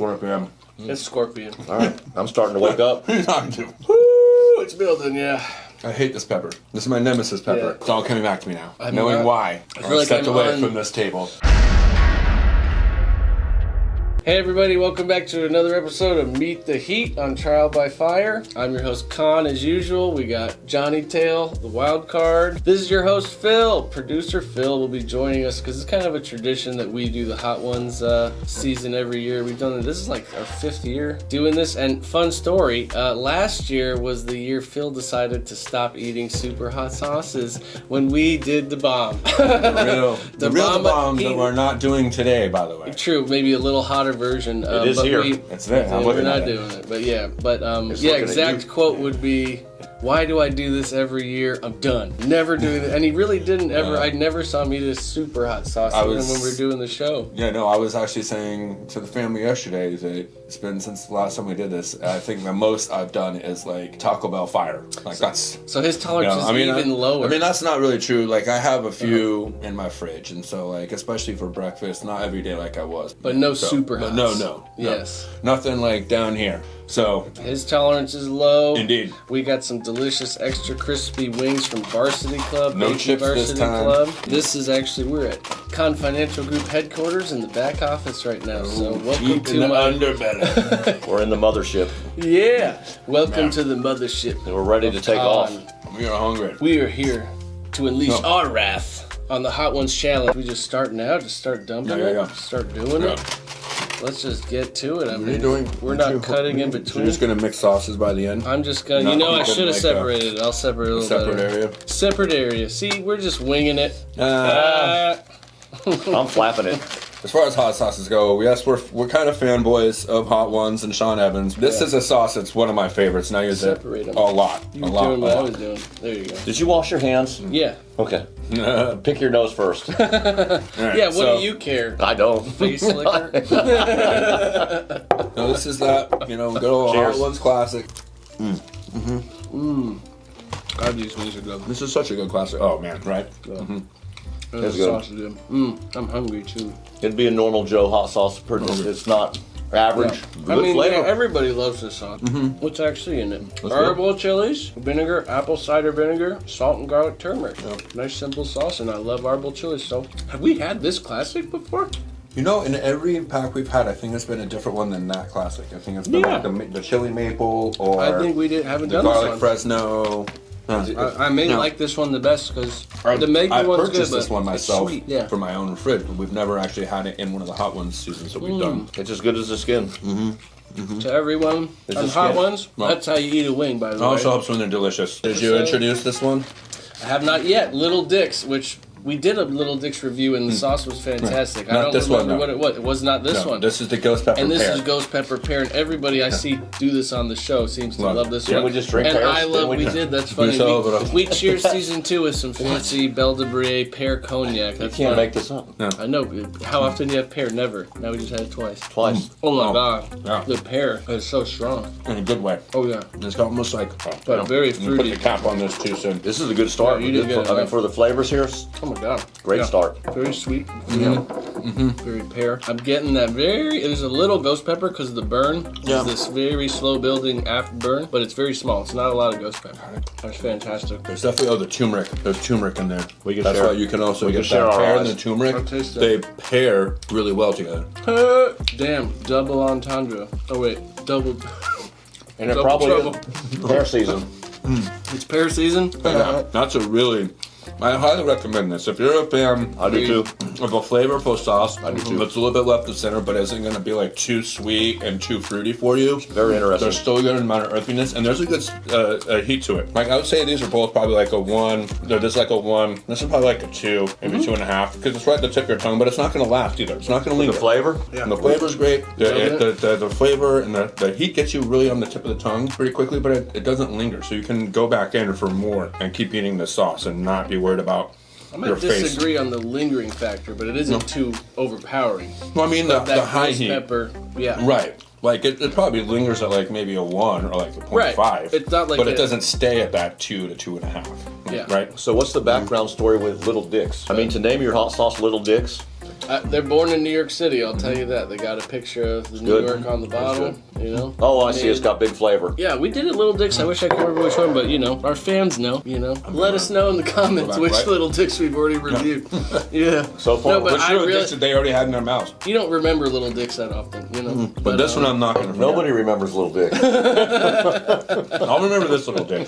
Scorpion. It's Scorpion. All right, I'm starting to wake up. Woo, It's building, yeah. I hate this pepper. This is my nemesis pepper. Yeah. It's all coming back to me now. I'm Knowing not- why. I feel like stepped I'm away on- from this table. Hey everybody, welcome back to another episode of Meet the Heat on Trial by Fire. I'm your host Kahn as usual. We got Johnny Tail, the wild card. This is your host Phil. Producer Phil will be joining us because it's kind of a tradition that we do the Hot Ones season every year. We've done it. This is like our 5th year doing this. And fun story, last year was the year Phil decided to stop eating super hot sauces when we did the bomb. The real bomb that we're not doing today, by the way. True, maybe a little hotter version. It is here. It's there. I'm We're looking not at it. doing it, but yeah. But It's yeah, looking at exact you. quote would be, "Why do I do this every year? I'm done. Never doing it." And he really didn't ever. I never saw him eat a super hot sauce even when we were doing the show. Yeah, no, I was actually saying to the family yesterday that it's been since the last time we did this. I think the most I've done is like Taco Bell fire. Like that's. So his tolerance is even lower. I mean, that's not really true. Like I have a few in my fridge, and so like especially for breakfast, not every day like I was. But no So, super but hots. No. Yes. Nothing like down here. So. His tolerance is low. Indeed. We got some delicious extra crispy wings from Varsity Club. No Bacon chips this Varsity time. Club. This is actually, we're at Kahn Financial Group headquarters in the back office right now. So welcome Deep to in the my underbelly. We're in the mothership, Yeah. Welcome Yeah. to the mothership. and we're ready to take off. We are hungry. We are here to unleash No. our wrath on the Hot Ones challenge. We just starting out, just start dumping it, Yeah. start doing Yeah. it. Let's just get to it. I What are you mean, doing? we're not cutting in So between. you're just gonna mix sauces by the end. I'm just gonna, Not you know, I keeping should have like a separated it. I'll separate it a little Separate better. area. Separate area. See, we're just winging it. I'm flapping it. As far as hot sauces go, yes, we're kind of fanboys of Hot Ones and Sean Evans. This is a sauce that's one of my favorites, and I use it Separate 'em. a lot. You were doing what I was doing. There you go. Did you wash your hands? Yeah. Okay. Alright, Pick your nose first. Yeah, what so- do you care? I don't. Face liquor? No, this is that, good old Cheers. Hot Ones classic. God, these wings are good. This is such a good classic. Oh, man, right? That's good. Sauce is good. I'm hungry too. It'd be a normal Joe hot sauce. It's not average. I Good mean, flavor. yeah, everybody loves this sauce. What's actually in it? good. Arbol chilies, vinegar, apple cider vinegar, salt and garlic turmeric. Nice simple sauce, and I love Arbol chilies. So, have we had this classic before? In every pack we've had, I think it's been a different one than that classic. I think it's been Yeah. like the chili maple or I think we haven't the done this garlic one. Fresno. I may like this one the best because the I maple one's good, purchased this but one it's myself sweet. Yeah. for my own fridge, but we've never actually had it in one of the Hot Ones seasons that we've done. It's as good as the skin. To everyone It's on just Hot good. Ones, Well, that's how you eat a wing, by the It way. also helps when they're delicious. Did you introduce this one? I have not yet. Little Dick's, which we did a Little Dick's review, and the sauce was fantastic. I Not don't this one, remember though. what it was. It was not this No, one. this is the ghost pepper And this pear. is ghost pepper pear, and everybody I see do this on the show seems to Love love it. this Didn't one. we just drink and pears? I love. Didn't We we? did. That's funny. saw it. We cheers season 2 with some fancy Belle de Brie pear cognac. You That's can't fun. make this up. I know. How often do you have pear? Never. Now we just had it twice. Twice. Oh my Oh, god. yeah. The pear is so strong. In a good way. Oh yeah. It's almost like But very you put fruity. the cap on this too soon. This is a good start. Yeah, you did Good good. for, I mean, for the flavors here, Oh my god. great Yeah. start. Very sweet. Yeah. Very pear. I'm getting that there's a little ghost pepper because of the burn. Yeah. There's this very slow building after burn, but it's very small. It's not a lot of ghost pepper. That's fantastic. There's definitely the turmeric. There's turmeric in there. We can That's share- why you can also we get can share that our pear and eyes. the turmeric. I'll taste They it. pair really well together. Damn, double entendre. Oh wait, double. And it Double probably trouble. is pear season. It's pear season. Yeah, that's a really. I highly recommend this. If you're a fan I do too. of a flavorful sauce I do too. that's a little bit left of center, but isn't going to be like too sweet and too fruity for you. Very interesting. There's still a good amount of earthiness, and there's a good heat to it. Like I would say, these are both probably like a 1. This is like a 1. This is probably like a 2, maybe 2.5, because it's right at the tip of your tongue, but it's not going to last either. It's not going to linger. The flavor? And the flavor's great. The flavor and the heat gets you really on the tip of the tongue pretty quickly, but it doesn't linger. So you can go back in for more and keep eating the sauce and not be worried about I might your face. disagree on the lingering factor, but it isn't too overpowering. Well, I mean the That high ghost heat. pepper, yeah. Right. Like it probably lingers at like maybe a 1 or like a 0.5. Right. It's not like but it a- doesn't stay at that 2 to 2.5. Yeah. Right. So what's the background story with Little Dick's? I mean, to name your hot sauce Little Dick's, They're born in New York City, I'll tell you that. They got a picture of the New good. York on the bottle, you know. Oh, I see. It's got big flavor. Yeah, we did it Little Dicks. I wish I could remember which one, but you know, our fans know, you know. Let us know in the comments which Little Dicks we've already reviewed. Yeah. So far, no, but Which I Little really, Dicks that they already had in their mouths. you don't remember Little Dicks that often, you know. But this one I'm not going to forget. nobody remembers Little Dick. I'll remember this Little Dick.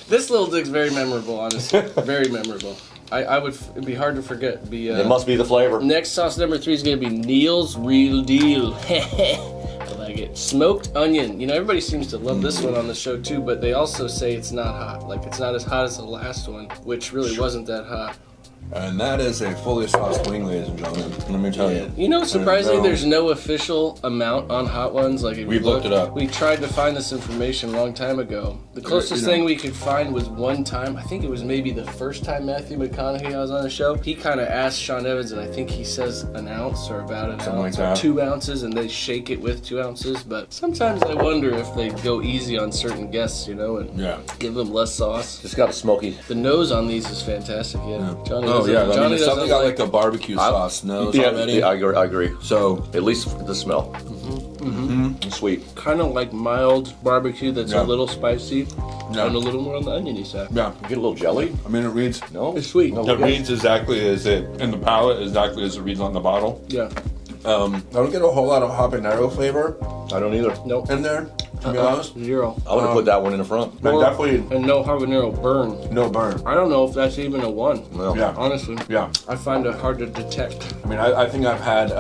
This Little Dick's very memorable, honestly. Very memorable. I would, it'd be hard to forget. It must be the flavor. Next sauce number 3 is going to be Neil's Real Deal. I like it. Smoked onion. You know, everybody seems to love this one on the show too, but they also say it's not hot. Like, it's not as hot as the last one, which really wasn't that hot. And that is a fully sauced wing, ladies and gentlemen. Let me tell you. You know, surprisingly, there's no official amount on hot ones. Like, if We've looked it up. We tried to find this information a long time ago. The closest thing we could find was one time. I think it was maybe the first time Matthew McConaughey was on the show. He kind of asked Sean Evans, and I think he says an ounce or about an Something ounce like or that. 2 ounces, and they shake it with 2 ounces. But sometimes I wonder if they go easy on certain guests, you know, and give them less sauce. It's got a smoky. The nose on these is fantastic. Yeah. Johnny Oh, doesn't- yeah. I mean, Johnny it's something got like a barbecue sauce nose already. Yeah, I agree. So, At least the smell. Sweet. kind of like mild barbecue that's a little spicy Yeah. and a little more on the oniony side. yeah. You get a little jelly? I mean, it reads. No? It's sweet. No. It reads exactly as it in the palate, exactly as it reads on the bottle. Yeah. I don't get a whole lot of habanero flavor I don't either. Nope. in there, to be honest. Zero. I would have put that one in the front. But definitely And no habanero burn. no burn. I don't know if that's even a 1. Well, Yeah. Honestly. Yeah. I find it hard to detect. I mean, I think I've had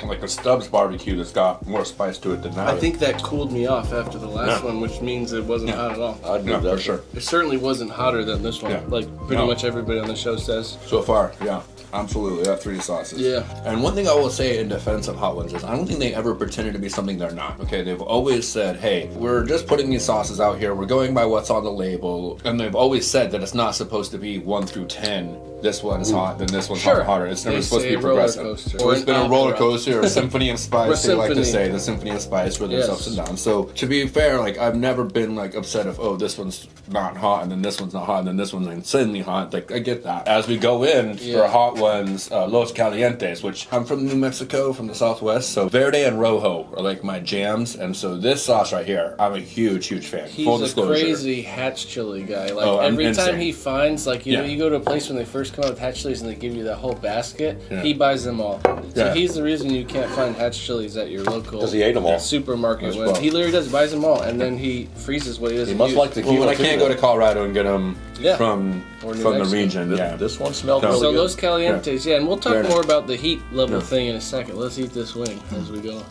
like a Stubbs barbecue that's got more spice to it than that. I think that cooled me off after the last Yeah. one, which means it wasn't hot at all. I'd do Yeah, that for sure. It certainly wasn't hotter than this one, Yeah. like pretty No. much everybody on the show says. So far, yeah. Absolutely, that 3 sauces. Yeah. And one thing I will say in defense of hot ones is I don't think they ever pretended to be something they're not. Okay, they've always said, hey, we're just putting these sauces out here. We're going by what's on the label. And they've always said that it's not supposed to be 1 through 10. This one's hot, then this one's Sure. hotter. It's never They supposed to say be roller progressive. coaster. Or it's Or been a an roller opera. coaster or a symphony of spice. Or They like to symphony. say the symphony of spice where there's Yes. ups and downs. So to be fair, like I've never been like upset of, oh, this one's not hot and then this one's not hot and then this one's insanely hot. Like I get that. As we go in for hot ones, Los Calientes, which I'm from New Mexico, from the Southwest, so Verde and Rojo are like my jams, and so this sauce right here, I'm a huge fan. Full He's a disclosure. crazy Hatch chili guy. Like Oh, I'm every time insane. he finds, like you know, Yeah. you go to a place when they first come out with Hatch chilies and they give you that whole basket. Yeah. He buys them all. So Yeah. he's the reason you can't find Hatch chilies at your local 'Cause he ate 'em all. supermarket. As When well. he literally does buys them all, and then he freezes what he doesn't He must use. like tequila. Well, when I too, can't go to then. Colorado and get them Yeah. from Or New the Mexico. region, yeah. This one smelled So- really So good. Los Calientes, yeah, and we'll talk Very more nice. about the heat level thing in a second. Let's eat this wing as we go.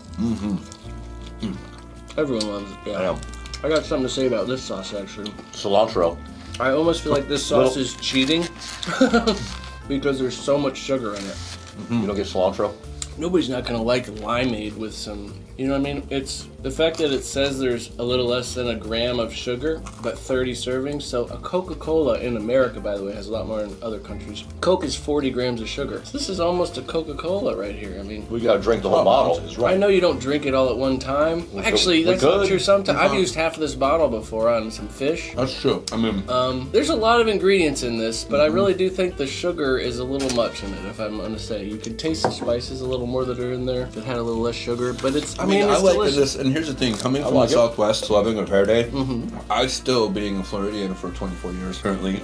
Everyone loves it. Yeah. Damn. I got something to say about this sauce actually. Cilantro. I almost feel like this sauce Little- is cheating because there's so much sugar in it. You don't get cilantro? Nobody's not gonna like limeade with some, you know what I mean? It's the fact that it says there's a little less than a gram of sugar, but 30 servings. So a Coca-Cola in America, by the way, has a lot more in other countries. Coke is 40 grams of sugar. This is almost a Coca-Cola right here. I mean, We gotta drink the whole bottle. I know you don't drink it all at one time. Actually, we that's not could. true. Sometimes I've used half of this bottle before on some fish. That's true. I mean, There's a lot of ingredients in this, but I really do think the sugar is a little much in it, if I'm gonna say. You can taste the spices a little more that are in there that had a little less sugar, but it's, I mean, I it's like delicious. this, and here's the thing: coming from like the it. Southwest, loving a Verde, I still, being a Floridian for 24 years currently,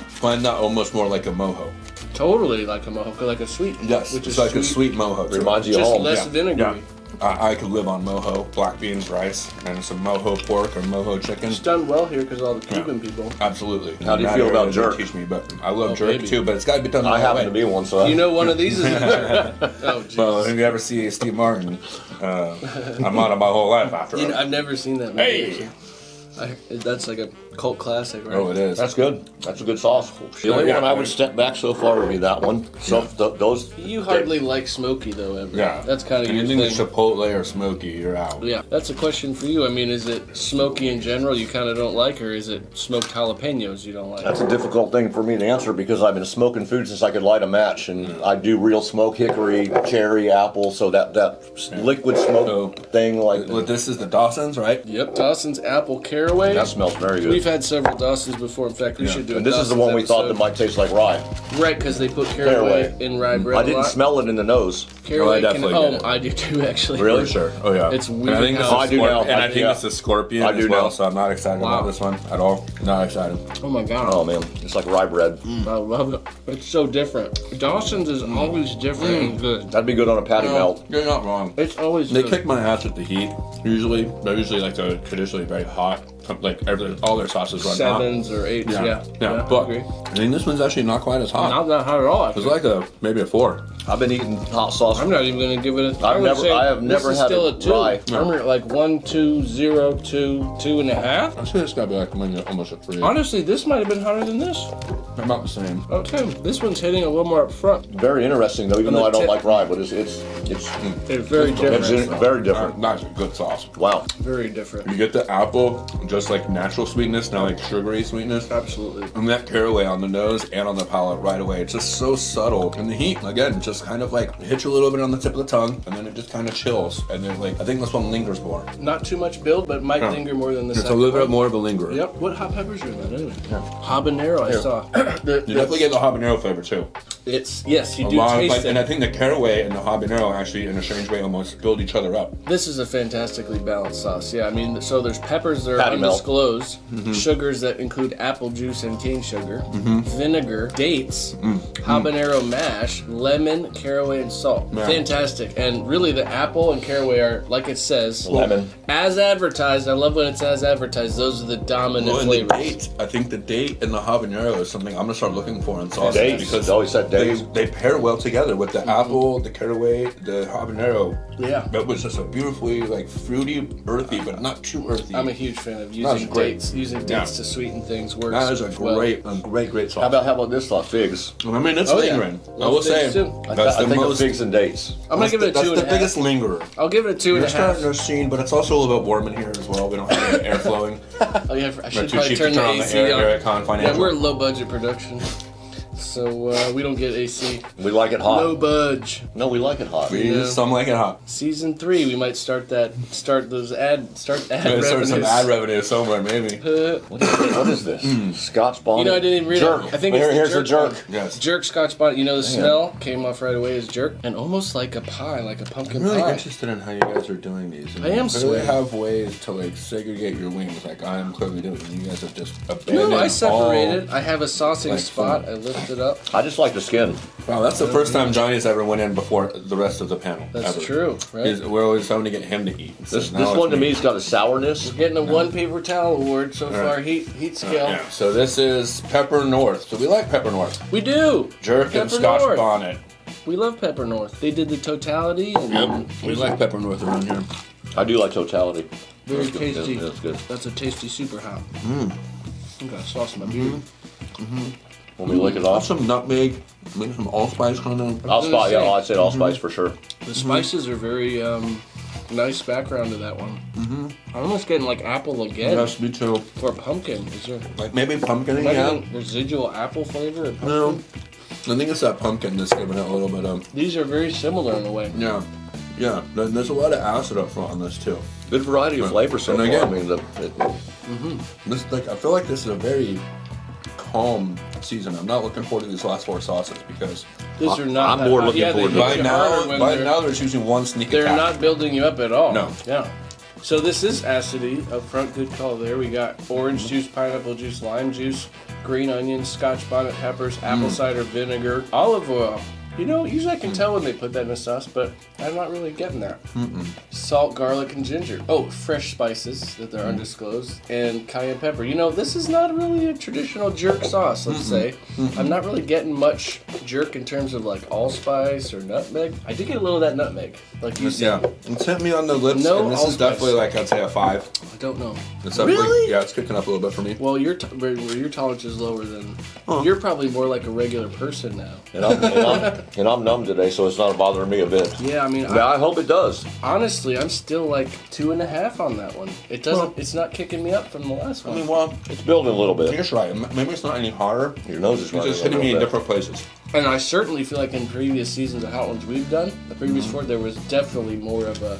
find that almost more like a mojo. Totally like a mojo, like a sweet. Yes, which it's is like a sweet mojo. Reminds you of just home. less Yeah. vinegary. I could live on mojo, black beans, rice, and some mojo pork or mojo chicken. It's done well here because all the Cuban people. Absolutely. How do you That feel area about doesn't jerk? Teach me, but I love Oh, jerk baby. too. But it's got to be done the I right happen way. to be one, so You know, one of these is a jerk. Oh, jeez. Well, if you ever see Steve Martin, I'm on it my whole life after. You know, him. I've never seen that movie. Hey! actually. That's like a cult classic, right? Oh, it is. that's good. That's a good sauce. The only Yeah. one I would step back so far would be that one. So those. You hardly like smoky though, ever. Yeah. That's kind of your anything thing. that's Chipotle or smoky, you're out. Yeah, that's a question for you. I mean, is it smoky in general you kind of don't like, or is it smoked jalapenos you don't like? That's a difficult thing for me to answer because I've been smoking food since I could light a match, and I do real smoke hickory, cherry, apple. So that liquid smoke So, thing, like Well, this is the Dawson's, right? Yep, Dawson's apple caraway. That smells very good. We've had several Dawsons before. In fact, we should do. And this is the one we thought that might taste like rye. Right, because they put caraway in rye bread. I didn't smell it in the nose. Caraway I definitely get it. I do too, actually. Really? For sure. Oh yeah. It's weird. And I think this is I do now. And I think Yeah. this is scorpion I do as well, now. so I'm not excited about this one at all. Not excited. Oh my god. Oh man, it's like rye bread. I love it. It's so different. Dawson's is always different and good. That'd be good on a patty melt. You're not wrong. It's always They good. kick my ass with the heat. Usually, they're usually like traditionally very hot. Like all their sauces run hot. 7s or 8s, yeah. Yeah, I but agree. I think this one's actually not quite as hot. Not hot at all. It's like maybe a 4. I've been eating hot sauce. I'm not even gonna give it a. I have never had still it a 2. dry. I'm at like 1, 2, 0, 2, 2.5. I say it's gotta be like almost a 3. Honestly, this might have been hotter than this. About the same. Okay, this one's hitting a little more up front. Very interesting though, even On though the I don't tip. like rye, but it's They're very different. very different. That's a good sauce. Wow. Very different. You get the apple, just like natural sweetness, not like sugary sweetness. Absolutely. And that caraway on the nose and on the palate right away. It's just so subtle. And the heat, again, just kind of like hits you a little bit on the tip of the tongue, and then it just kind of chills. And then like, I think this one lingers more. Not too much build, but might linger more than the It's a second little bit one. more of a lingerer. Yep. What hot peppers are in that anyway? Habanero, I saw. You definitely get the habanero flavor too. It's yes, you A do lot of, taste like, it. and I think the caraway and the habanero actually, in a strange way, almost build each other up. This is a fantastically balanced sauce. Yeah, I mean, so there's peppers that are Patty melt. undisclosed, sugars that include apple juice and cane sugar, vinegar, dates, habanero mash, lemon, caraway, and salt. Yeah. Fantastic. And really, the apple and caraway are, like it says, Lemon. as advertised. I love when it's as advertised. Those are the dominant Well, and the flavors. date, I think the date and the habanero is something I'm gonna start looking for in sauces Dates. because They always said dates. they pair well together with the apple, the caraway, the habanero. Yeah. That was just a beautifully like fruity, earthy, but not too earthy. I'm a huge fan of That's using great. dates. Using dates Yeah. to sweeten things works. That is a well. great sauce. How about this thought? Figs. I mean, it's Oh, yeah. lingering. I Love will say figs, too. that's I the think of most. figs and dates. I'm gonna give it a That's 2.5. the biggest lingerer. I'll give it a 2.5. You're starting to see, but it's also a little bit warm in here as well. We don't have any air flowing. Oh yeah, I should too probably cheap to turn turn the on the AC air on. here at Kahn Yeah, Financial. we're low budget production, so we don't get AC. We like it hot. Low budge. No, we like it hot. We use some like it hot. Season 3, we might start ad Start revenues. some ad revenue somewhere, maybe. What is this? Scotch bonnet. You know, I didn't even read jerk. it. I think it's Here's the the jerk. one. Yes. Jerk Scotch bonnet. You know, the smell came off right away as jerk, and almost like a pie, like a pumpkin I'm really pie. interested in how you guys are doing these. I am You clearly sweating. have ways to like segregate your wings, like I am clearly doing. You guys have just abandoned No, I all- separated. I have a saucing like spot. food. I lift it up. I just like the skin. Wow, that's the first time Johnny's ever went in before the rest of the panel. That's ever. true, right? We're always having to get him to eat. So This now one to it's me has got a sourness. Getting a one paper towel award so far. Heat scale. Yeah, so this is Pepper North. So we like Pepper North. We do. Jerk and Pepper Scotch North. Bonnet. We love Pepper North. They did the totality. And We like Pepper North around here. I do like totality. Very That's good. tasty. That's good. That's a tasty super hot. I got sauce in my beard. When we lick it off, Some nutmeg, maybe some allspice kind of. allspice. Yeah, I'd say allspice for sure. The spices are very nice background to that one. I'm almost getting like apple again. Yes, me too. Or pumpkin. Is there Like maybe pumpkin am I yeah. getting residual apple flavor? Or pumpkin? No, I think it's that pumpkin that's giving it a little bit of. These are very similar in a way. Yeah, yeah. There's a lot of acid up front on this too. Good variety of flavors so And far. again- I mean, This like I feel like this is a very calm season. I'm not looking forward to these last 4 sauces because These are not. I'm that more hot. looking Yeah, they forward to hit by you now, harder when by they're- now there's usually one sneak They're attack. not building you up at all. No. Yeah. So this is acidity up front. Good call there. We got orange juice, pineapple juice, lime juice, green onions, Scotch bonnet peppers, apple cider vinegar, olive oil. You know, usually I can tell when they put that in a sauce, but I'm not really getting that. Salt, garlic, and ginger. Oh, fresh spices that they're undisclosed, and cayenne pepper. You know, this is not really a traditional jerk sauce, let's say. I'm not really getting much jerk in terms of like allspice or nutmeg. I did get a little of that nutmeg, like you said. Yeah, it's hit me on the lips, No and this is allspice. definitely like I'd say a 5. I don't know. It's definitely, Really? Yeah, it's kicking up a little bit for me. Well, your tolerance is lower than. You're probably more like a regular person now. and I'm numb today, so it's not bothering me a bit. Yeah, I mean, But I hope it does. honestly, I'm still like 2.5 on that one. It doesn't. Well- It's not kicking me up from the last I one. mean, well, It's building a little you're bit. just right. Maybe it's not any harder. Your nose is It's running just a hitting little me in bit. different places. And I certainly feel like in previous seasons of Hot Ones we've done, the previous 4, there was definitely more of a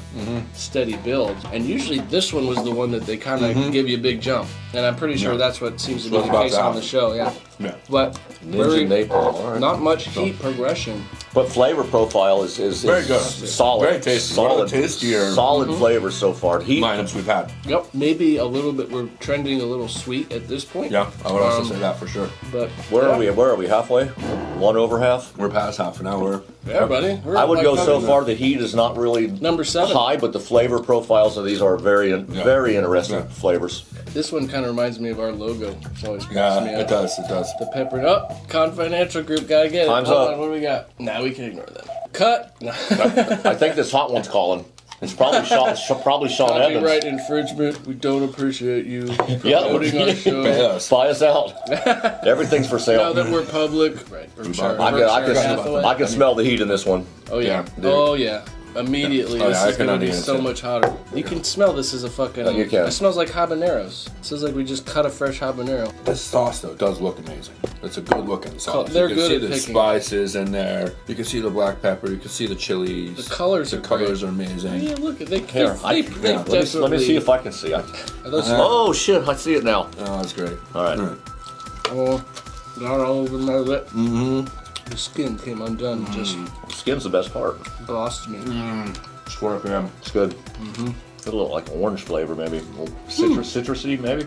steady build. And usually this one was the one that they kind of give you a big jump. And I'm pretty sure that's what seems to be the case on the show, yeah. But Ninja Napalm, all right. not much heat progression. But flavor profile is Very good. solid. Very tasty. Solid, One of the tastier solid flavor so far. Heat. lineups we've had. Yep, maybe a little bit, we're trending a little sweet at this point. Yeah, I would also say that for sure. But Where are we? Where are we? Halfway? One over half? We're past half an hour. Yeah, buddy. We're I would like go so coming far. The heat is not really Number 7. high, but the flavor profiles of these are very interesting Yeah. flavors. This one kind of reminds me of our logo. It's always cracks Yeah, me up. it does. It does. The pepper up. Kahn Financial Group, gotta get it. Time's Hold up. on, what do we got? Nah, we can ignore that. Cut. I think this hot one's calling. It's probably Sean Evans. Copyright infringement. We don't appreciate you Yeah. promoting our show. Yes. Buy us out. Everything's for Now sale. that we're public. Right. Berkshire Hathaway. I can smell the heat in this one. Oh, yeah. Yeah, dude. Oh, yeah. Immediately, Yeah. Oh, this yeah, I is going to cannot be even so say. much hotter. You can smell this as a fucking... You can. It smells like habaneros. It smells like we just cut a fresh habanero. This sauce though does look amazing. It's a good looking sauce. They're you can good see at the picking. spices in there. You can see the black pepper. You can see the chilies. The colors The are colors great. are amazing. Yeah, look, they Here, definitely... let me see if I can see. Are those Oh shit! I see it now. Oh, that's great. All right. Oh, got all over my lip. Mm-hmm. The skin came undone. Just Skin's the best part. glossed me. Scorpion. It's good. Mm-hmm. A little like orange flavor, maybe. A little citrusy, maybe.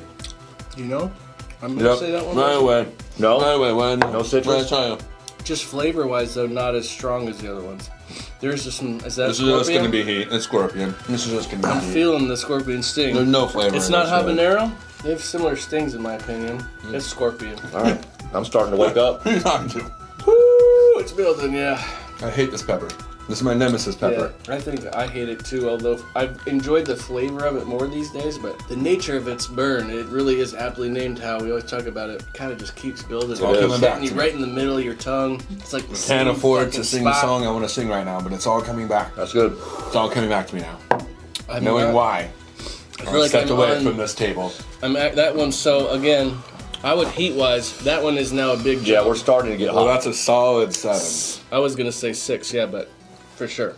You know, I'm gonna say that one. Right away. No? Right away. When, No citrus? When I tell you. Just flavor-wise, though, not as strong as the other ones. There's just some. Is that This is just scorpion? going to be heat. It's scorpion. This is just going to be I'm heat. feeling the scorpion sting. There's no flavor. It's in not this, really. habanero. They have similar stings, in my opinion. It's scorpion. All right. I'm starting to wake up. Woo! It's building, yeah. I hate this pepper. This is my nemesis pepper. Yeah, I think I hate it too, although I've enjoyed the flavor of it more these days, but the nature of its burn, it really is aptly named how we always talk about it. Kind of just keeps building. It's all coming back you to me. right in the middle of your tongue. It's like the Can't same afford to fucking sing the spot. song I want to sing right now, but it's all coming back. That's good. It's all coming back to me now. I'm Knowing not- why. I feel like stepped I'm away on- from this table. I'm at that one, so again, I would heat-wise, that one is now a big jump. Yeah, we're starting to get Well, hot. that's a solid 7. I was going to say 6, yeah, but for sure.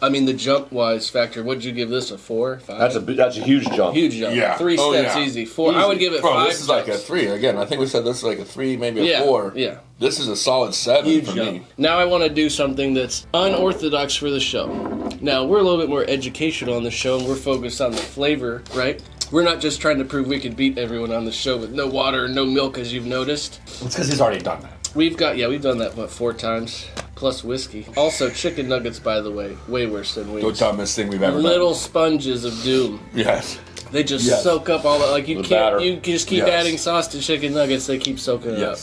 I mean, the jump-wise factor, what'd you give this, a 4, 5? That's a huge jump. Huge jump. Yeah. 3 Oh, steps yeah. easy. 4. I would give it 5 Bro, this is like a jumps. 3. Again, I think we said this is like a 3, maybe a Yeah, 4. yeah. This is a solid 7 Huge for jump. me. Now I want to do something that's unorthodox for the show. Now, we're a little bit more educational on the show, and we're focused on the flavor, right? We're not just trying to prove we can beat everyone on the show with no water and no milk, as you've noticed. It's because he's already done that. We've done that, what, 4 times? Plus whiskey. Also, chicken nuggets, by the way, way worse than The wings. dumbest thing we've ever Little sponges of doom. done. Yes. They just Yes. soak up all that. Like you The can't, batter. you just keep Yes. adding sauce to chicken nuggets. They keep soaking it up. Yes.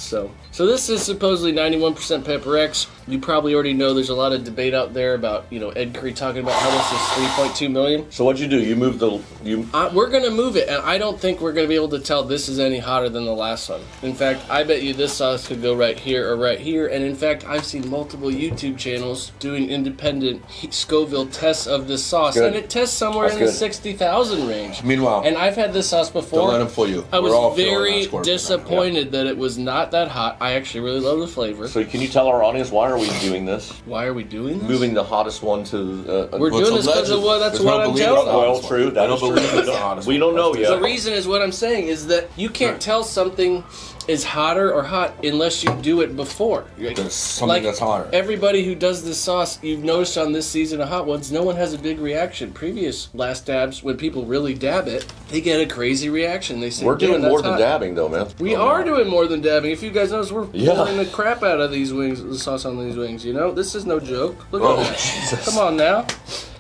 So this is supposedly 91% Pepper X. You probably already know there's a lot of debate out there about Ed Curry talking about how this is 3.2 million. So what'd you do? You moved We're gonna move it, and I don't think we're gonna be able to tell this is any hotter than the last one. In fact, I bet you this sauce could go right here or right here. And in fact, I've seen multiple YouTube channels doing independent Scoville tests of this sauce, Good. and it tests somewhere That's in the good. 60,000 range. Meanwhile, And I've had this sauce before. don't let him fool you. I We're all was feeling that very scorpion. disappointed that it was not that hot. I actually really love the flavor. So can you tell our audience why are we doing this? Why are we doing this? Moving the hottest one to We're Well, doing it's this because of alleged. what? That's There's what no I'm belief telling in you. it. Well, true. That I don't is true. believe it's the hottest We don't know one. yet. The reason is what I'm saying is that you can't tell something is hotter or hot unless you do it before. There's something that's hotter. Everybody who does this sauce, you've noticed on this season of Hot Ones, no one has a big reaction. Previous last dabs, when people really dab it, they get a crazy reaction. They say, We're doing more that's than hot." dabbing, though, man. We are doing more than dabbing. If you guys notice, we're Yeah. pouring the crap out of these wings, the sauce on these wings. This is no joke. Look Oh, at that. Jesus. Come on now.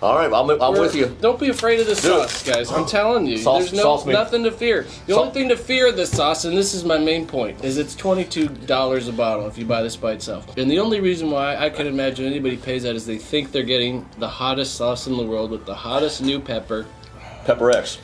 All right, I'm with you. Don't be afraid of the sauce, guys. I'm telling you. Sauce- There's sauce me. nothing to fear. The Sau- only thing to fear of this sauce, and this is my main point, is it's $22 a bottle if you buy this by itself. And the only reason why I can imagine anybody pays that is they think they're getting the hottest sauce in the world with the hottest new pepper. Pepper X.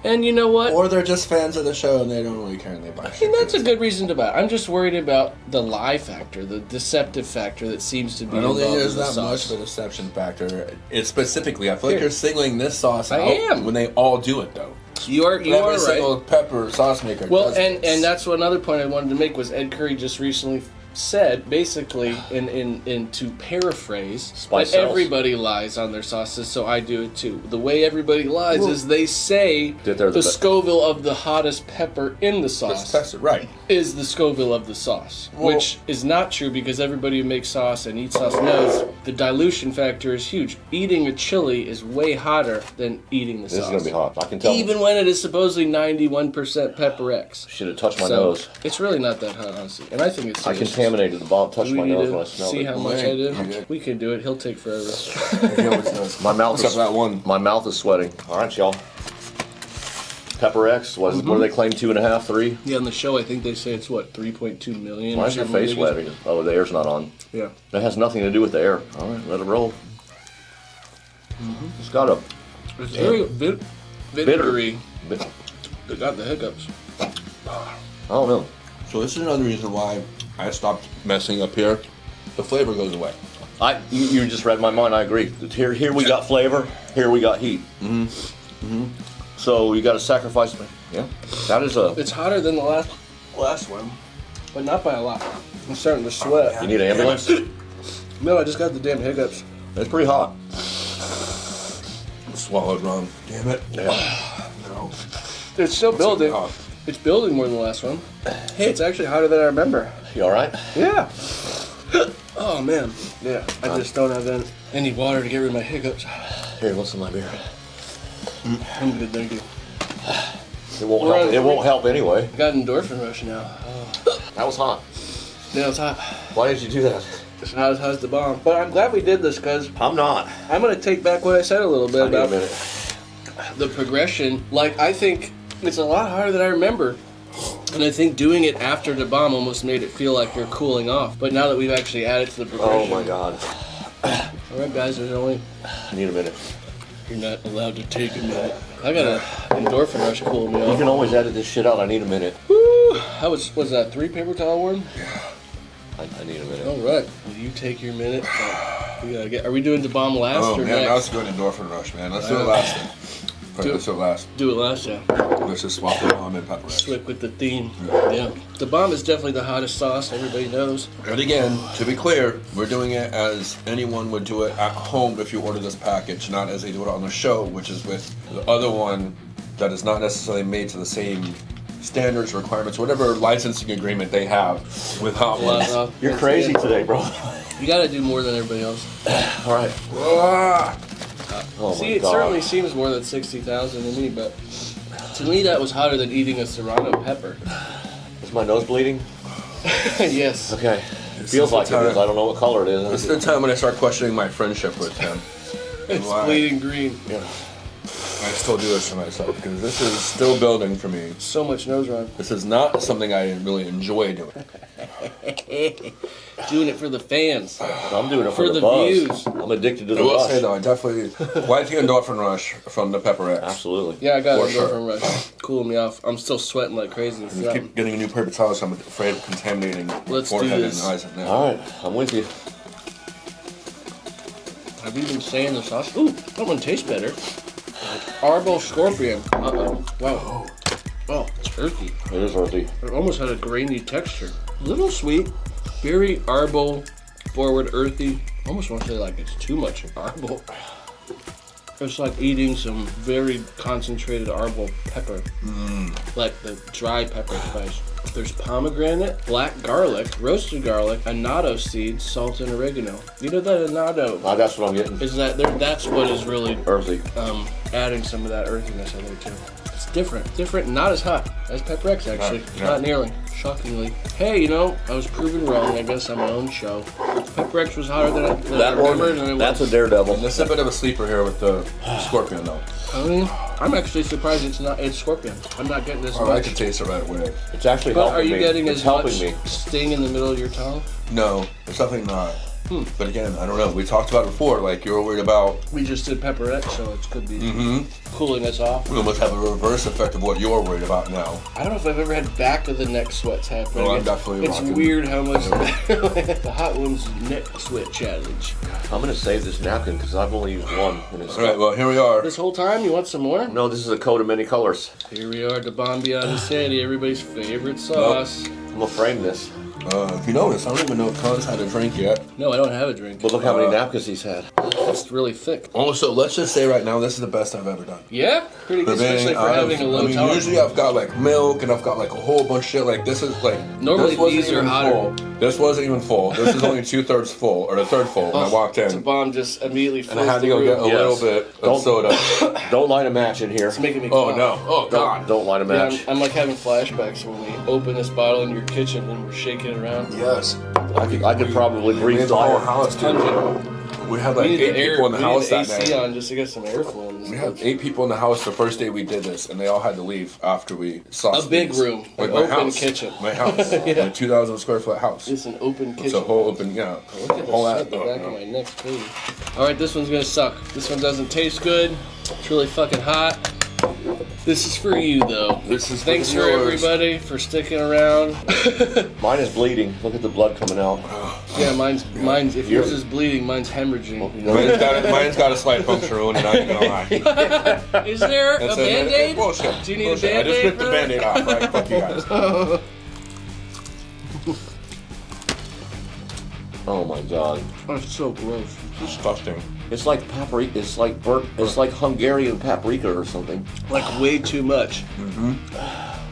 And you know what? Or they're just fans of the show and they don't really care and they buy shit. And that's a good reason to buy it. I'm just worried about the lie factor, the deceptive factor that seems to be I don't think involved there's in the that much sauce. of a deception factor. It's specifically, I feel like Here. you're singling this sauce I out am. when they all do it though. You are Every right. single pepper sauce maker Well, does and this. that's what another point I wanted to make was Ed Curry just recently said basically, in to paraphrase, Spice that cells. everybody lies on their sauces, so I do it too. The way everybody lies is they say That they're the the be- Scoville of the hottest pepper in the Let's sauce test it. Right. is the Scoville of the sauce, Well- which is not true because everybody who makes sauce and eats sauce knows the dilution factor is huge. Eating a chili is way hotter than eating the This sauce. is gonna be hot. I can tell. Even when it is supposedly 91% Pepper X. Should have touched my So, nose. it's really not that hot, honestly. And I think it's I delicious. contaminated the bomb. Touched Do we my need nose to when I smelled see it. how much I did? You good. We can do it. He'll take forever. He always does. My mouth Except is for that one. My mouth is sweating. All right, y'all. Pepper X. What do they claim? 2.5, 3. Yeah, on the show, I think they say it's, what, 3.2 million? Why or is your something face ridiculous. wetting? Oh, the air's not on. Yeah. That has nothing to do with the air. All right, let it roll. It's got a It's very vinegary. bit. They got the hiccups. I don't know. So this is another reason why I stopped messing up here. The flavor goes away. You just read my mind. I agree. Here we got flavor. Here we got heat. So you got to sacrifice. Yeah, that is a. It's hotter than the last one, but not by a lot. I'm starting to sweat. You need an ambulance. No, I just got the damn hiccups. It's pretty hot. Swallowed wrong. Damn it. Yeah. No. It's still building. hot. It's building more than the last one. Hey, it's actually hotter than I remember. You all right? Yeah. Oh man. Yeah. I just don't have any water to get rid of my hiccups. Here, what's in my beer? I'm good, thank you. It won't We're help. on- It won't help anyway. I got endorphin rush now. That was hot. Now it's hot. Why did you do that? It's not as hot as the bomb. But I'm glad we did this because I'm not. I'm going to take back what I said a little bit I need a about minute. the progression. Like, I think it's a lot harder than I remember. And I think doing it after the bomb almost made it feel like you're cooling off. But now that we've actually added to the Oh progression. my God. All right, guys, there's only... I need a minute. You're not allowed to take a minute. I got an endorphin rush cooling me You off. can always edit this shit out. I need a minute. Woo! How was that 3 paper towel worm? I need a minute. All right. Will you take your minute? We gotta get. Are we doing the bomb last Oh or man, next? that was a good endorphin rush, man. Let's do it last then. Right, let's do it last. Do it last, yeah. Let's just swap the bomb and pepper. Stick with the theme. Yeah. The bomb is definitely the hottest sauce. Everybody knows. And again, to be clear, we're doing it as anyone would do it at home if you order this package, not as they do it on the show, which is with the other one that is not necessarily made to the same standards, requirements, whatever licensing agreement they have with Hot Ones. You're crazy today, bro. You gotta do more than everybody else. All right. Ah! Oh See, my it God. certainly seems more than 60,000 to me, but to me that was hotter than eating a serrano pepper. Is my nose bleeding? Yes. Okay. It feels like it is. I don't know what color it This is. is the time when I start questioning my friendship with him. It's Why? bleeding green. Yeah. I still do this to myself because this is still building for me. So much nose run. This is not something I really enjoy doing. Doing it for the fans. I'm doing it For for the buzz. views. I'm addicted to I the will rush. say though, I definitely like the endorphin rush from the Pepper X. Absolutely. Yeah, I got For it sure. from rush. Cooling me off. I'm still sweating like crazy. I just keep getting a new paper towel, so I'm afraid of contaminating my Let's do forehead this. and eyes. And All right. I'm with you. I've even saying the sauce. Ooh, that one tastes better. Arbol Scorpion. Uh-oh. Wow. Oh, it's earthy. It is earthy. It almost had a grainy texture. A little sweet. Very Arbol, forward, earthy. Almost want to say like it's too much Arbol. It's like eating some very concentrated Arbol pepper. Like the dry pepper spice. There's pomegranate, black garlic, roasted garlic, annatto seeds, salt, and oregano. You know that annatto That's what I'm getting. is that there? That's what is really Earthy. adding some of that earthiness in there too. It's different, not as hot as Pepper X actually. Yeah. Not nearly, shockingly. Hey, you know, I was proven wrong. I guess on my own show. Pepper X was hotter than I That remembered. one. And That's a daredevil. this is a bit of a sleeper here with the scorpion though. I mean, I'm actually surprised it's Scorpion. I'm not getting as Oh, I much. can taste it right away. It's actually But helping are you me. getting it's as helping much me. sting in the middle of your tongue? No, there's definitely not. But again, I don't know. We talked about it before. Like you were worried about. We just did Pepper X, so it could be Mm-hmm. cooling us off. We almost have a reverse effect of what you're worried about now. I don't know if I've ever had back of the neck sweats happen. Oh, I'm definitely It's rocking. weird how much the Hot Ones neck sweat challenge. I'm gonna save this napkin because I've only used one. And it's All right. Well, here we are. This whole time, you want some more? No, this is a coat of many colors. Here we are, the Bon Bianchi Sandy, everybody's favorite sauce. I'm gonna frame this. If you notice, I don't even know if Kahn's had a drink yet. No, I don't have a drink. But look how many napkins he's had. It's really thick. Also, let's just say right now, this is the best I've ever done. Yeah, pretty good, especially for having a low tolerance. Usually I've got like milk and I've got like a whole bunch of shit. Like this is like normally this wasn't these are even hotter. full. This wasn't even full. This is only 2/3 full or a third full when I walked The in. bomb just immediately And I had to go get a little bit of soda. Don't light a match in here. It's making me Oh cough. no! Oh god! Don't light a Yeah, match. I'm like having flashbacks when we open this bottle in your kitchen and we're shaking it around. Yes. I could probably We breathe had the whole fire. house too. We had like We need 8 the air, people in the we house need that the AC day. on just to get some airflow in this. We had 8 people in the house the first day we did this, and they all had to leave after we saw A big things. room, Like an my open house. kitchen. My house. Yeah. A 2,000 square foot house. It's an open kitchen. It's a whole open, yeah. Look at whole the back of my neck's crazy. All right, this one's gonna suck. This one doesn't taste good. It's really fucking hot. This is for you though. This is Thanks for yours. everybody for sticking around. Mine is bleeding. Look at the blood coming out. Yeah, mine's. If yours is bleeding, mine's hemorrhaging. Mine's got a slight puncture wound, and I'm not gonna lie. Is there a Band-Aid? Bullshit. Do you need Bullshit. a Band-Aid? I just ripped for the that? Band-Aid off, right? Fuck you guys. Oh my god. Oh, it's so gross. Disgusting. It's like paprika. It's like Hungarian paprika or something. Like way too much.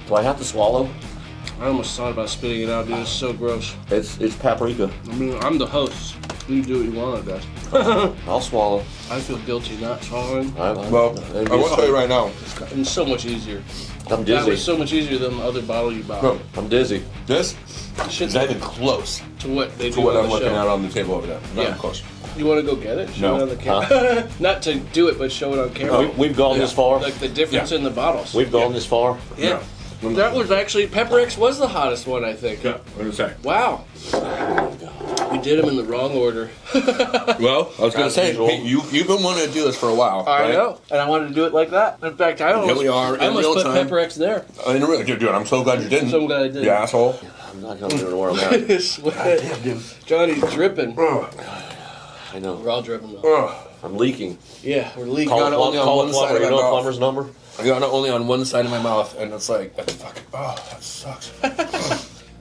Do I have to swallow? I almost thought about spitting it out, dude. It's so gross. It's paprika. I mean, I'm the host. You do what you want, I guess. I'll swallow. I feel guilty not swallowing. Well, I will tell you right now. And so much easier. I'm That was dizzy. so much easier than the other bottle you bought. No, I'm dizzy. this Shit is not even close to what they do to what on I'm the looking show. at on the table over there. Not Yeah. even close. You want to go get it? Show No. it on the camera. Not to do it, but show it on camera. We've gone this far. Like the difference Yeah. in the bottles. We've gone this far. Yeah. That was actually, Pepper X was the hottest one, I think. Yeah, what did I say? Wow. We did them in the wrong order. Well, I was gonna As say, usual. hey, you've been wanting to do this for a while, I right? know. And I wanted to do it like that. In fact, I almost, we are I in almost real put time. Pepper X there. And really, dude, I'm so glad you didn't. So glad I didn't. You asshole. I'm not gonna know where I'm at. Sweat. Johnny's dripping. I know. We're all dripping though. I'm leaking. Yeah, we're leaking. Call got a only on call one a side plumber. of You my know a mouth. plumber's number? I got it only on one side of my mouth, and it's like, fucking, oh, that sucks.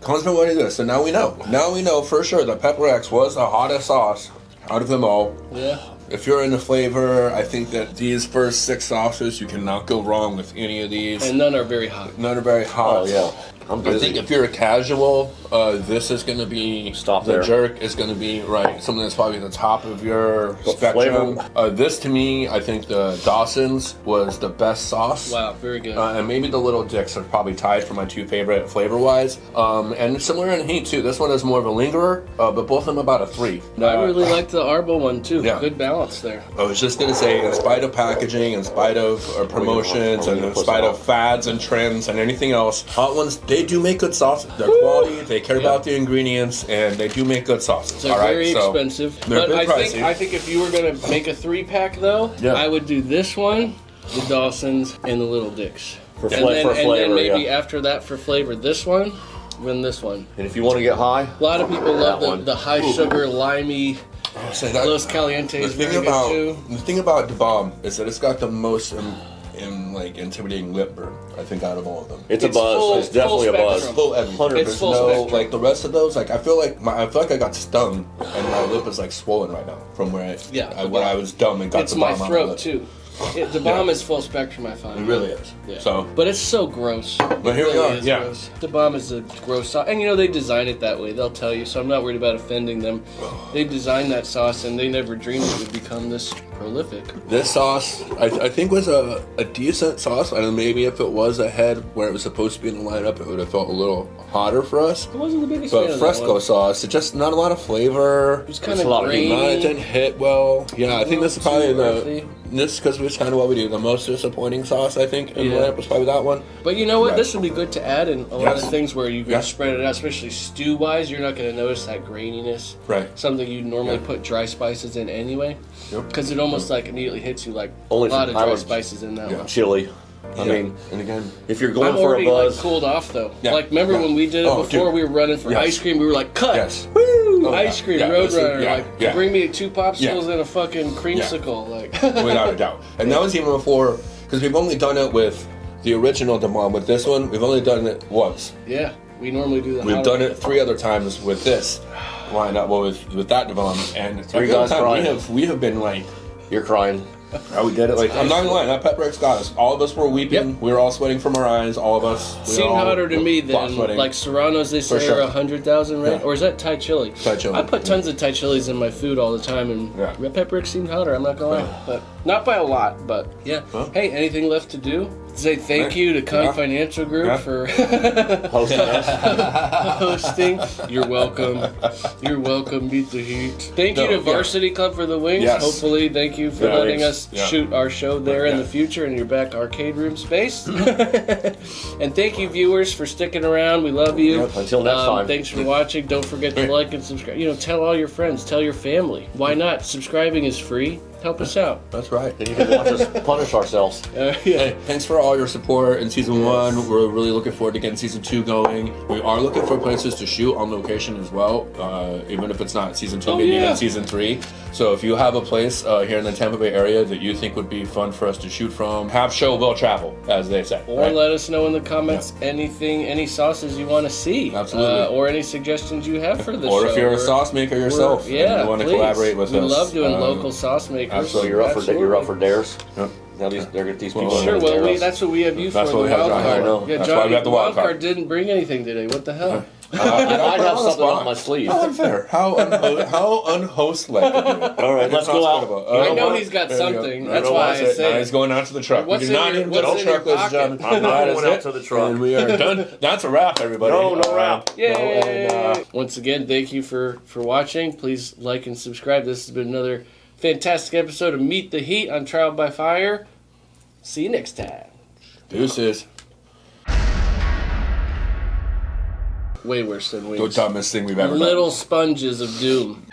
Kahn's been wanting to do this, so now we know. Now we know for sure that Pepper X was the hottest sauce out of them all. Yeah. If you're into flavor, I think that these first 6 sauces, you cannot go wrong with any of these. And none are very hot. None are very hot. Oh yeah. I'm I dizzy. think if you're a casual, this is going to be Stop the there. jerk is going to be right something that's probably the top of your But spectrum. flavor- This to me, I think the Dawson's was the best sauce. Wow, very good. And maybe the Little Dicks are probably tied for my 2 favorite flavor-wise. And similar in heat too. This one is more of a lingerer, but both of them about a 3. I really like the Arbol one too. Yeah. Good balance there. I was just gonna say, in spite of packaging, in spite of promotions, and in spite of fads and trends and anything else, Hot Ones, they do make good sauces. They're quality, they care about the ingredients, and they do make good sauces. They're all right, very so expensive. they're a But bit pricey. I think if you were gonna make a 3-pack though, Yeah. I would do this one, the Dawson's, and the Little Dicks. for And flavor, then maybe yeah. after that for flavor, this one, then this one. And if you want to get high, A lot of people love That one. the high sugar, limey, Say that- Los Calientes. the Very thing good about too. the thing about the bomb is that it's got the most like intimidating lip burn. I think out of all of them. it's a It's buzz. full- It's definitely a full buzz. spectrum. Full everything. 100%. It's full No, spectrum. like the rest of those, like I feel like I got stung, and my lip is like swollen right now from where I was dumb and got It's the my bomb on throat lip. too. The bomb is full spectrum, I find. It really is. Yeah. So, But it's so gross. but here It we really are. is Yeah. gross. The bomb is a gross sauce. And they design it that way. They'll tell you, so I'm not worried about offending them. They designed that sauce and they never dreamed it would become this prolific. This sauce, I think, was a decent sauce. And maybe if it was ahead where it was supposed to be in the lineup, it would have felt a little hotter for us. I wasn't the biggest fan But of Fresco that one. sauce, it's just not a lot of flavor. It was kind It's of a lot of heat. It didn't grainy. hit well. Yeah, I think this is probably Too earthy. this because it's kind of what we do. The most disappointing sauce, I think, in the Yeah. lineup was probably that one. But you know what? Right. This would be good to add in a lot Yes. of things where you can Yeah. spread it out, especially stew-wise. You're not going to notice that graininess. Right. Something you'd normally Yeah. put dry spices in anyway. Yep. Because it almost like immediately hits you like Only a lot from of dry Highlands. spices in that Yeah. one. Chili. I Yeah. mean, and again, if you're going I'm for a already buzz, like cooled off though. Yeah. Like remember Yeah. when we did it Oh, before? dude. We were running for Yes. ice cream. We were like, cut, Yes. woo, Oh, yeah. ice cream, Yeah, this is- Roadrunner. yeah, Like, yeah. bring me 2 popsicles Yeah. and a fucking creamsicle. Like, without a doubt. And that was even before, because we've only done it with the original Napalm. With this one, we've only done it once. yeah. We normally do the We've hot done one. it 3 other times with this lineup, well, with that development, and Three every other guys time crying. we have been like, You're crying. oh, we did it. Like, I'm not gonna lie, that pepper X got us. All of us were weeping. Yep. We were all sweating from our eyes. All of us. We Seemed all hotter to me were than sweating. like Serranos. They say sure. are 100,000, right? Yeah. Or is that Thai chili? Thai chili. I put tons of Thai chilies in my food all the time, and Yeah. red pepper X seemed hotter. I'm not gonna lie, but not by a lot. But yeah. Huh? Hey, anything left to do? Say thank Yeah. you to Kahn Yeah. Financial Group Yeah. for Hosting us. hosting. You're welcome. You're welcome. Beat the heat. Thank you No, to yeah. Varsity Club for the wings. Yes. Hopefully, thank you for Yeah, letting wings. us Yeah. shoot our show there in Yeah. the future in your back arcade room space. And thank you, viewers, for sticking around. We love you. Yep, until next time. Thanks for watching. Don't forget to like and subscribe. You know, tell all your friends. Tell your family. Why not? Subscribing is free. Help us out. That's right. Then you can watch us punish ourselves. Yeah. Hey, thanks for all your support in season 1. We're really looking forward to getting season 2 going. We are looking for places to shoot on location as well, even if it's not season 2, Oh, maybe yeah. even season 3. So if you have a place here in the Tampa Bay area that you think would be fun for us to shoot from, have show will travel, as they say. Or right? let us know in the comments anything, any sauces you want to see. Absolutely. Or any suggestions you have for the show. Or if you're a We're- sauce maker yourself and yeah, you want to please. collaborate with we us. We love doing local sauce makers. So you're up for dares. Yep. Now they're get these Well, people. Sure, in well, dare us. that's what we have you That's for, what the we have wild Johnny. card. I know. Yeah, That's why Johnny, we have the wild card. didn't bring anything today. What the hell? I might have something on my sleeve. How unfair. How unhost-like of you. All right, let's go out. I know he's got something. That's why I Now say he's going out to the truck. What's we do in not your- need what's no in truck, your ladies and gentlemen. pocket? I'm not That is going out it. to the truck. And we are done. That's a wrap, everybody. No wrap. Yay! And, Once again, thank you for watching. Please like and subscribe. This has been another fantastic episode of Meet the Heat on Trial by Fire. See you next time. Deuces. Way worse than The wings. dumbest thing we've ever done. Little sponges of doom.